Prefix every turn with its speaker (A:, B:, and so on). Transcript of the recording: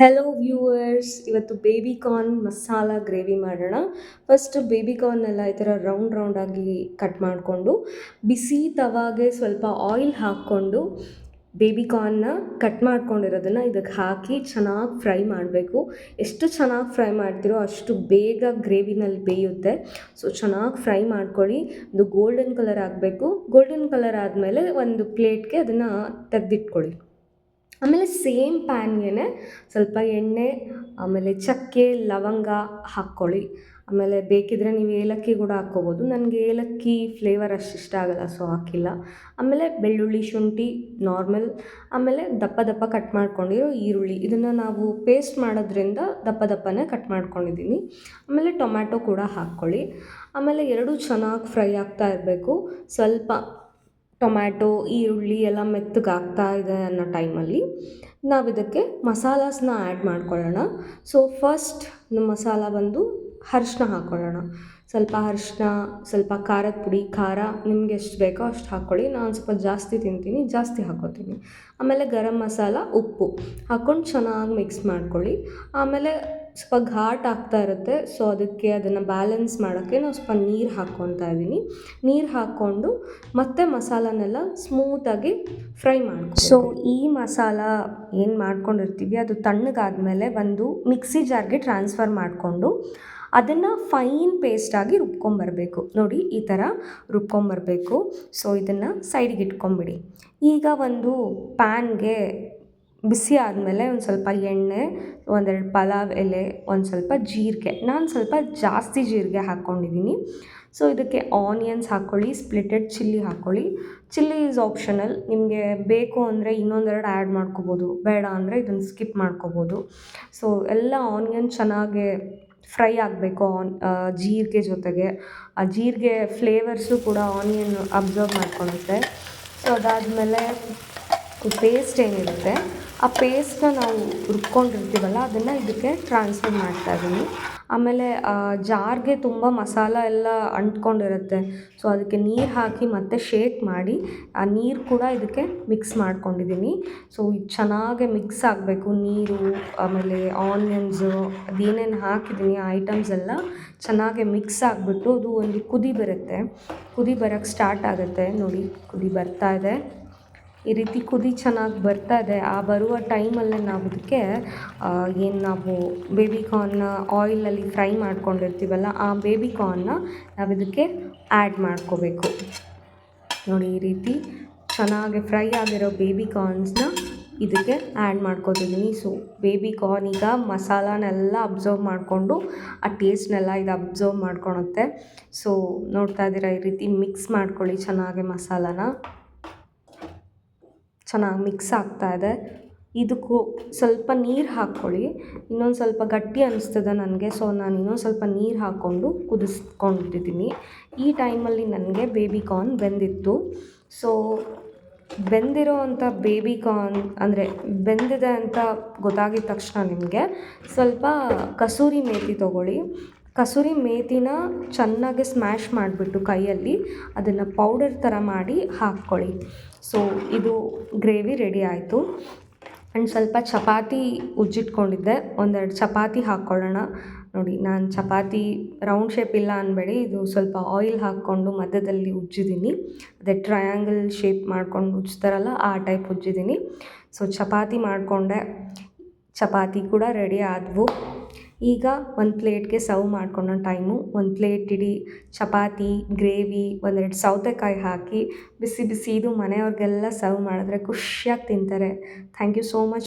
A: Hello viewers, ಇವತ್ತು baby corn masala gravy ಮಾಡೋಣ. First baby ಕಾರ್ನೆಲ್ಲ ಈ ಥರ ರೌಂಡ್ ರೌಂಡಾಗಿ ಕಟ್ ಮಾಡಿಕೊಂಡು ಬಿಸಿ ತವಾಗೆ ಸ್ವಲ್ಪ ಆಯಿಲ್ ಹಾಕ್ಕೊಂಡು ಬೇಬಿ ಕಾರ್ನ್ನ ಕಟ್ ಮಾಡ್ಕೊಂಡಿರೋದನ್ನು ಇದಕ್ಕೆ ಹಾಕಿ ಚೆನ್ನಾಗಿ ಫ್ರೈ ಮಾಡಬೇಕು. ಎಷ್ಟು ಚೆನ್ನಾಗಿ ಫ್ರೈ ಮಾಡ್ತೀರೋ ಅಷ್ಟು ಬೇಗ ಗ್ರೇವಿನಲ್ಲಿ ಬೇಯುತ್ತೆ. ಸೊ ಚೆನ್ನಾಗಿ ಫ್ರೈ ಮಾಡ್ಕೊಳ್ಳಿ. ಅದು ಗೋಲ್ಡನ್ ಕಲರ್ ಆಗಬೇಕು. ಗೋಲ್ಡನ್ ಕಲರ್ ಆದಮೇಲೆ ಒಂದು ಪ್ಲೇಟ್ಗೆ ಅದನ್ನು ತೆಗೆದಿಟ್ಕೊಳ್ಳಿ. ಆಮೇಲೆ ಸೇಮ್ ಪ್ಯಾನ್ಗೆ ಸ್ವಲ್ಪ ಎಣ್ಣೆ, ಆಮೇಲೆ ಚಕ್ಕೆ ಲವಂಗ ಹಾಕ್ಕೊಳ್ಳಿ. ಆಮೇಲೆ ಬೇಕಿದ್ದರೆ ನೀವು ಏಲಕ್ಕಿ ಕೂಡ ಹಾಕ್ಕೋಬೋದು. ನನಗೆ ಏಲಕ್ಕಿ ಫ್ಲೇವರ್ ಅಷ್ಟು ಇಷ್ಟ ಆಗಲ್ಲ, ಸೊ ಹಾಕಿಲ್ಲ. ಆಮೇಲೆ ಬೆಳ್ಳುಳ್ಳಿ ಶುಂಠಿ ನಾರ್ಮಲ್, ಆಮೇಲೆ ದಪ್ಪ ದಪ್ಪ ಕಟ್ ಮಾಡ್ಕೊಂಡಿರೋ ಈರುಳ್ಳಿ, ಇದನ್ನು ನಾವು ಪೇಸ್ಟ್ ಮಾಡೋದ್ರಿಂದ ದಪ್ಪ ದಪ್ಪನೇ ಕಟ್ ಮಾಡ್ಕೊಂಡಿದ್ದೀನಿ. ಆಮೇಲೆ ಟೊಮ್ಯಾಟೊ ಕೂಡ ಹಾಕ್ಕೊಳ್ಳಿ. ಆಮೇಲೆ ಎರಡೂ ಚೆನ್ನಾಗಿ ಫ್ರೈ ಆಗ್ತಾ ಇರಬೇಕು. ಸ್ವಲ್ಪ ಟೊಮ್ಯಾಟೊ ಈರುಳ್ಳಿ ಎಲ್ಲ ಮೆತ್ತಗಾಗ್ತಾ ಇದೆ ಅನ್ನೋ ಟೈಮಲ್ಲಿ ನಾವು ಇದಕ್ಕೆ ಮಸಾಲಾಸನ್ನ ಆ್ಯಡ್ ಮಾಡ್ಕೊಳ್ಳೋಣ. ಸೊ ಫಸ್ಟ್ ಮಸಾಲ ಬಂದು ಅರಿಶಿನ ಹಾಕ್ಕೊಳ್ಳೋಣ. ಸ್ವಲ್ಪ ಅರಿಶಿನ, ಸ್ವಲ್ಪ ಖಾರದ ಪುಡಿ, ಖಾರ ನಿಮ್ಗೆ ಎಷ್ಟು ಬೇಕೋ ಅಷ್ಟು ಹಾಕ್ಕೊಳ್ಳಿ. ನಾನು ಸ್ವಲ್ಪ ಜಾಸ್ತಿ ತಿಂತೀನಿ, ಜಾಸ್ತಿ ಹಾಕ್ಕೊತೀನಿ. ಆಮೇಲೆ ಗರಂ ಮಸಾಲ, ಉಪ್ಪು ಹಾಕ್ಕೊಂಡು ಚೆನ್ನಾಗಿ ಮಿಕ್ಸ್ ಮಾಡ್ಕೊಳ್ಳಿ. ಆಮೇಲೆ ಸ್ವಲ್ಪ ಘಾಟ್ ಆಗ್ತಾ ಇರುತ್ತೆ, ಸೊ ಅದಕ್ಕೆ ಅದನ್ನು ಬ್ಯಾಲೆನ್ಸ್ ಮಾಡೋಕ್ಕೆ ನಾವು ಸ್ವಲ್ಪ ನೀರು ಹಾಕ್ಕೊತಾ ಇದ್ದೀನಿ. ನೀರು ಹಾಕ್ಕೊಂಡು ಮತ್ತೆ ಮಸಾಲನೆಲ್ಲ ಸ್ಮೂತಾಗಿ ಫ್ರೈ ಮಾಡ್ಕೊ. ಸೊ ಈ ಮಸಾಲ ಏನು ಮಾಡ್ಕೊಂಡಿರ್ತೀವಿ ಅದು ತಣ್ಣಗಾದಮೇಲೆ ಒಂದು ಮಿಕ್ಸಿ ಜಾರ್ಗೆ ಟ್ರಾನ್ಸ್ಫರ್ ಮಾಡಿಕೊಂಡು ಅದನ್ನು ಫೈನ್ ಪೇಸ್ಟಾಗಿ ರುಬ್ಕೊಂಬರಬೇಕು. ನೋಡಿ ಈ ಥರ ರುಬ್ಕೊಂಬರಬೇಕು. ಸೊ ಇದನ್ನು ಸೈಡಿಗೆ ಇಟ್ಕೊಂಬಿಡಿ. ಈಗ ಒಂದು ಪ್ಯಾನ್ಗೆ ಬಿಸಿ ಆದಮೇಲೆ ಒಂದು ಸ್ವಲ್ಪ ಎಣ್ಣೆ, ಒಂದೆರಡು ಪಲಾವ್ ಎಲೆ, ಒಂದು ಸ್ವಲ್ಪ ಜೀರಿಗೆ, ನಾನು ಸ್ವಲ್ಪ ಜಾಸ್ತಿ ಜೀರಿಗೆ ಹಾಕ್ಕೊಂಡಿದ್ದೀನಿ. ಸೊ ಇದಕ್ಕೆ ಆನಿಯನ್ಸ್ ಹಾಕ್ಕೊಳ್ಳಿ, ಸ್ಪ್ಲಿಟೆಡ್ ಚಿಲ್ಲಿ ಹಾಕ್ಕೊಳ್ಳಿ. ಚಿಲ್ಲಿ ಈಸ್ ಆಪ್ಷನಲ್, ನಿಮಗೆ ಬೇಕು ಅಂದರೆ ಇನ್ನೊಂದೆರಡು ಆ್ಯಡ್ ಮಾಡ್ಕೋಬೋದು, ಬೇಡ ಅಂದರೆ ಇದನ್ನು ಸ್ಕಿಪ್ ಮಾಡ್ಕೋಬೋದು. ಸೊ ಎಲ್ಲ ಆನಿಯನ್ ಚೆನ್ನಾಗಿ ಫ್ರೈ ಆಗಬೇಕು ಜೀರಿಗೆ ಜೊತೆಗೆ. ಆ ಜೀರಿಗೆ ಫ್ಲೇವರ್ಸು ಕೂಡ ಆನಿಯನ್ ಅಬ್ಸರ್ವ್ ಮಾಡ್ಕೊಳುತ್ತೆ. ಸೊ ಅದಾದಮೇಲೆ ಪೇಸ್ಟ್ ಏನಿರುತ್ತೆ ಆ ಪೇಸ್ಟನ್ನ ನಾವು ರುಬ್ಕೊಂಡಿರ್ತೀವಲ್ಲ ಅದನ್ನು ಇದಕ್ಕೆ ಟ್ರಾನ್ಸ್ಫರ್ ಮಾಡ್ತಾಯಿದ್ದೀನಿ. ಆಮೇಲೆ ಜಾರ್ಗೆ ತುಂಬ ಮಸಾಲ ಎಲ್ಲ ಅಂಟ್ಕೊಂಡಿರುತ್ತೆ, ಸೊ ಅದಕ್ಕೆ ನೀರು ಹಾಕಿ ಮತ್ತೆ ಶೇಕ್ ಮಾಡಿ ಆ ನೀರು ಕೂಡ ಇದಕ್ಕೆ ಮಿಕ್ಸ್ ಮಾಡ್ಕೊಂಡಿದ್ದೀನಿ. ಸೊ ಇದು ಚೆನ್ನಾಗಿ ಮಿಕ್ಸ್ ಆಗಬೇಕು. ನೀರು, ಆಮೇಲೆ ಆನಿಯನ್ಸು, ಅದೇನೇನು ಹಾಕಿದ್ದೀನಿ ಆ ಐಟಮ್ಸ್ ಎಲ್ಲ ಚೆನ್ನಾಗಿ ಮಿಕ್ಸ್ ಆಗಿಬಿಟ್ಟು ಅದು ಒಂದು ಕುದಿ ಬರುತ್ತೆ. ಕುದಿ ಬರೋಕ್ಕೆ ಸ್ಟಾರ್ಟ್ ಆಗುತ್ತೆ. ನೋಡಿ ಕುದಿ ಬರ್ತಾ ಇದೆ. ಈ ರೀತಿ ಕುದಿ ಚೆನ್ನಾಗಿ ಬರ್ತಾ ಇದೆ. ಆ ಬರುವ ಟೈಮಲ್ಲೇ ನಾವು ಇದಕ್ಕೆ ಏನು ನಾವು ಬೇಬಿ ಕಾರ್ನ್ನ ಆಯಿಲಲ್ಲಿ ಫ್ರೈ ಮಾಡ್ಕೊಂಡಿರ್ತೀವಲ್ಲ ಆ ಬೇಬಿ ಕಾರ್ನ್ನ ನಾವು ಇದಕ್ಕೆ ಆ್ಯಡ್ ಮಾಡ್ಕೋಬೇಕು. ನೋಡಿ ಈ ರೀತಿ ಚೆನ್ನಾಗಿ ಫ್ರೈ ಆಗಿರೋ ಬೇಬಿ ಕಾರ್ನ್ಸ್ನ ಇದಕ್ಕೆ ಆ್ಯಡ್ ಮಾಡ್ಕೊತಿದ್ದೀನಿ. ಸೊ ಬೇಬಿ ಕಾರ್ನ್ ಈಗ ಮಸಾಲನೆಲ್ಲ ಅಬ್ಸರ್ವ್ ಮಾಡಿಕೊಂಡು ಆ ಟೇಸ್ಟ್ನೆಲ್ಲ ಇದು ಅಬ್ಸರ್ವ್ ಮಾಡ್ಕೊಳುತ್ತೆ. ಸೊ ನೋಡ್ತಾ ಇದ್ದೀರಾ, ಈ ರೀತಿ ಮಿಕ್ಸ್ ಮಾಡ್ಕೊಳ್ಳಿ ಚೆನ್ನಾಗಿ. ಮಸಾಲಾನ ಚೆನ್ನಾಗಿ ಮಿಕ್ಸ್ ಆಗ್ತಾ ಇದೆ. ಇದಕ್ಕೂ ಸ್ವಲ್ಪ ನೀರು ಹಾಕ್ಕೊಳ್ಳಿ. ಇನ್ನೊಂದು ಸ್ವಲ್ಪ ಗಟ್ಟಿ ಅನಿಸ್ತದೆ ನನಗೆ, ಸೊ ನಾನು ಇನ್ನೊಂದು ಸ್ವಲ್ಪ ನೀರು ಹಾಕ್ಕೊಂಡು ಕುದಿಸ್ಕೊಂಡಿದ್ದೀನಿ. ಈ ಟೈಮಲ್ಲಿ ನನಗೆ ಬೇಬಿ ಕಾರ್ನ್ ಬೆಂದಿತ್ತು. ಸೊ ಬೆಂದಿರೋ ಅಂಥ ಬೇಬಿ ಕಾರ್ನ್ ಅಂದರೆ ಬೆಂದಿದೆ ಅಂತ ಗೊತ್ತಾಗಿದ ತಕ್ಷಣ ನಿಮಗೆ ಸ್ವಲ್ಪ ಕಸೂರಿ ಮೇಥಿ ತೊಗೊಳ್ಳಿ. ಕಸೂರಿ ಮೇಥಿನ ಚೆನ್ನಾಗಿ ಸ್ಮ್ಯಾಶ್ ಮಾಡಿಬಿಟ್ಟು ಕೈಯಲ್ಲಿ ಅದನ್ನು ಪೌಡರ್ ಥರ ಮಾಡಿ ಹಾಕ್ಕೊಳ್ಳಿ. ಸೊ ಇದು ಗ್ರೇವಿ ರೆಡಿ ಆಯಿತು. ಆ್ಯಂಡ್ ಸ್ವಲ್ಪ ಚಪಾತಿ ಉಜ್ಜಿಟ್ಕೊಂಡಿದ್ದೆ, ಒಂದೆರಡು ಚಪಾತಿ ಹಾಕ್ಕೊಳ್ಳೋಣ. ನೋಡಿ ನಾನು ಚಪಾತಿ ರೌಂಡ್ ಶೇಪ್ ಇಲ್ಲ ಅನ್ಬೇಡಿ, ಇದು ಸ್ವಲ್ಪ ಆಯಿಲ್ ಹಾಕ್ಕೊಂಡು ಮಧ್ಯದಲ್ಲಿ ಉಜ್ಜಿದ್ದೀನಿ. ಅದೇ ಟ್ರಯಾಂಗಲ್ ಶೇಪ್ ಮಾಡ್ಕೊಂಡು ಉಜ್ತಾರಲ್ಲ ಆ ಟೈಪ್ ಉಜ್ಜಿದ್ದೀನಿ. ಸೊ ಚಪಾತಿ ಮಾಡಿಕೊಂಡೆ, ಚಪಾತಿ ಕೂಡ ರೆಡಿ ಆದವು. ಈಗ ಒಂದು ಪ್ಲೇಟ್ಗೆ ಸರ್ವ್ ಮಾಡ್ಕೊಳ್ಳೋ ಟೈಮು. ಒಂದು ಪ್ಲೇಟ್ ಇಡೀ ಚಪಾತಿ, ಗ್ರೇವಿ, ಒಂದೆರಡು ಸೌತೆಕಾಯಿ ಹಾಕಿ ಬಿಸಿ ಬಿಸಿ ಇದು ಮನೆಯವ್ರಿಗೆಲ್ಲ ಸರ್ವ್ ಮಾಡಿದ್ರೆ ಖುಷಿಯಾಗಿ ತಿಂತಾರೆ. Thank you so much.